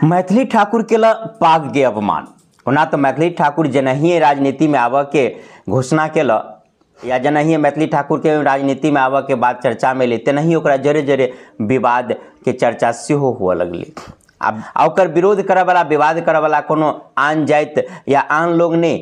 मैथिली ठाकुर के पाग के अपमान ओना तो मैथिली ठाकुर जनहिए राजनीति में आबऽ के घोषणा केल या जनहिए मैथिली ठाकुर के राजनीति में आबऽ के बाद चर्चा में ले तेनाही ओकरा जरे जरे विवाद के चर्चा सेहो हुआ लगले। आ ओकर विरोध करे वाला विवाद करे वाला कोनो आन जाति या आन लोग ने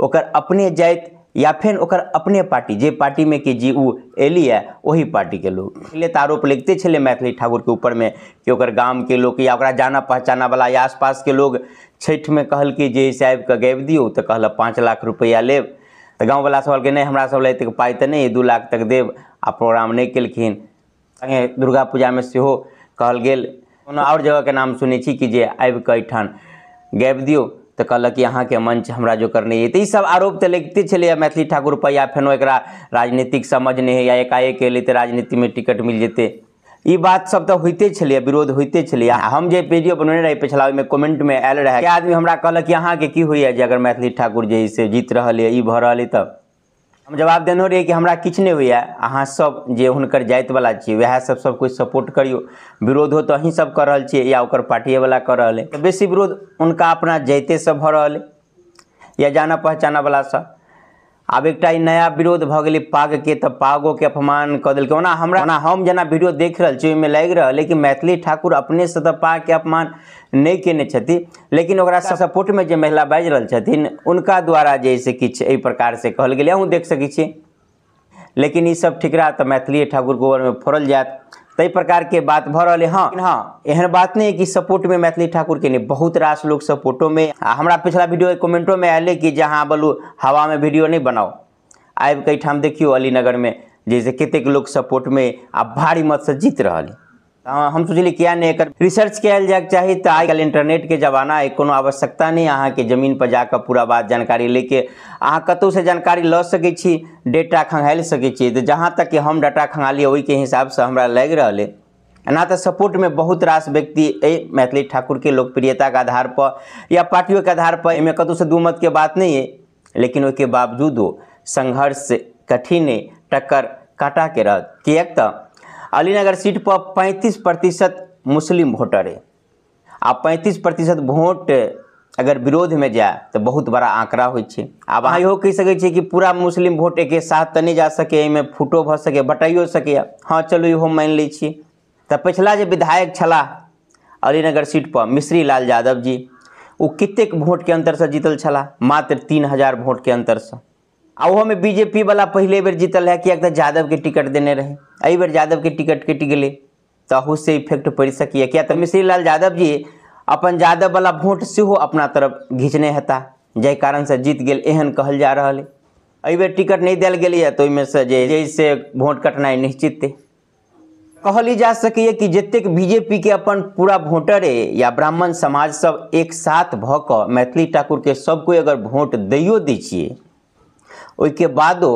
ओकर अपने जाति या फिर ओकर अपने पार्टी जे पार्टी में कि जी उ एली है वही पार्टी के लोग पहले तो आरोप लगते चले मैथिली ठाकुर के ऊपर में कि ओकर गांव के लोग या ओकरा जाना पहचाना वाला या आसपास के लोग छठ में कहल कि जे साहब के गाबि दियो तो कहल 5 लाख रुपया लेब तो गाँव वाला सब के नहीं हमरा सब ले तक पाई तो नहीं 2 लाख तक देव आ प्रोग्राम नहीं केलखिन। संगे दुर्गा पूजा में सेहो कहल गेल कोनो और जगह के नाम सुनै छी कि जे आबि के एठान गाबि दियो तो कहल कि यहाँ के मंच हमरा जो करने है तो सब आरोप तो लगते चले मैथिली ठाकुर पर या फिर एक राजनीतिक समझ नहीं है या एकाएक एले तो राजनीति में टिकट मिल जेते ये बात सब तो होते चलिए विरोध होते चलिए। हम जे वीडियो बनने रहे पिछला में कमेंट में आयल रहे आदमी हमरा कहल कि यहाँ के की हुई जे अगर मैथिली ठाकुर जे से जीत रहा है ये भ रहा है तब हम जवाब देने रहिए कि हमरा किछ नहीं हुई अहाँ सब जे हुनकर जाति वाला छे वह सब कुछ सपोर्ट करियो विरोध हो तो अहीं सब कर रहल छे या ओकर पार्टी वाला कर रहल है तो बेसी विरोध उनका अपना जाइते से भ रहल है या जाना पहचाना वाला सब। आब एक नया विरोध भ गेलै पाग के तो पागो के अपमान क देलकै ओना हमरा हम जना वीडियो देख रहल छी ओहिमे लागि रहल है कि मैथिली ठाकुर अपने से तो पाग के अपमान नहीं केने छथि लेकिन ओकरा सपोर्ट में जो महिला बाजि रहल छथिन उनका द्वारा जैसे किछ एहि प्रकार से कहल गेलै अहूँ देख सकै छी। लेकिन ये सब ठीक रहा तो मैथिली ठाकुर गोबर में फोड़ल जात तई प्रकार के बात भ रहा है। हाँ एहन बात नहीं है कि सपोर्ट में मैथिली ठाकुर के नहीं बहुत रास लोग सपोर्टो में हमरा पिछला वीडियो कमेंटों में आए कि जहाँ बोलू हवा में वीडियो नहीं बनाओ आब कई ठाम देखियो अलीनगर में जैसे कतेक लोग सपोर्ट में आ भारी मत से जीत रहा है। हम सोचलिए किया नहीं एक रिसर्च कल जाए चाहिए तो आजकल इंटरनेट के जमाना है कोनो आवश्यकता नहीं अहाँ के जमीन पर जाकर पूरा बात जानकारी लेके अहाँ कतौ से जानकारी ल सकै छी डेटा खंगाल सकै छी तो जहाँ तक कि हम डाटा खंगालिए वही के हिसाब से हमरा लग रहा है ना तो सपोर्ट में बहुत रास व्यक्ति मैथिली ठाकुर के लोकप्रियता के आधार पर या पार्टियों के आधार पर इनमें कतौ से दू मत के बात नहीं है लेकिन उसके बावजूद संघर्ष कठिन टक्कर काटा के रहत किएक तो अलीनगर सीट पर 35% मुस्लिम वोटर है आ 35% वोट अगर विरोध में जाए तो बहुत बड़ा आंकड़ा हो। अब अहाँ इहो कह सकै कि पूरा मुस्लिम वोट एक साथ तो नहीं जा सके में फूटो भ सके बटाइयो सके हाँ चलो इहो मान लै छी। तो पिछला जो विधायक छला अलीनगर सीट पर मिश्री लाल यादव जी वो कितने वोट के अंतर से जीतल छला मात्र 3000 वोट के अंतर से आ ओहो में बीजेपी वाला पहले बेर जीतल है कि एक यादव के टिकट देने रहे एहि बेर यादव के टिकट कटि गेले तो अहू से इफेक्ट पड़ सकिए क्या तो मिश्री लाल यादव जी अपन यादव वाला वोट सेहो अपना तरफ घिंचने हेता जै कारण से जीत गेल एहन कहल जा रहा है। एहि बेर टिकट नहीं दिल गेलै तो ओहिमे से जैसे वोट कटनाई निश्चित कहली जा सकै कि जतेक बीजेपी के अपन पूरा वोटर है या ब्राह्मण समाज सब एक साथ भ क मैथिली ठाकुर के सब कोई अगर वोट दैयो दै छियै ओइके बादो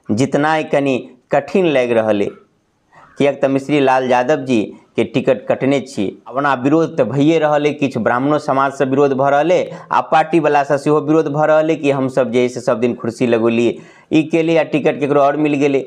जितना कनी कठिन लग रहा है किएक तो मिश्री लाल यादव जी के टिकट कटने छी अपना विरोध तो भइए रहा है किछु ब्राह्मणों समाज से विरोध भ रहा है आ पार्टी वाला से सेहो विरोध भ रहा है कि हम सब जैसे सब दिन कुर्सी लगौलिए ई के लिए टिकट केकरो और मिल गेले।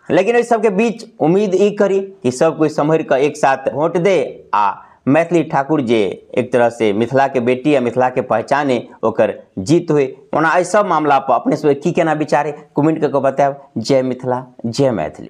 लेकिन इस सबके बीच उम्मीद ई करी कि सब कोई संभर कर एक साथ वोट दे आ मैथिली ठाकुर जे एक तरह से मिथिला के बेटी या मिथिला के पहचाने ओकर जीत हुए ओना एहि सब मामला पर अपने सब की केना विचारे कमेंट करके बताएब। जय मिथिला जय मैथिली।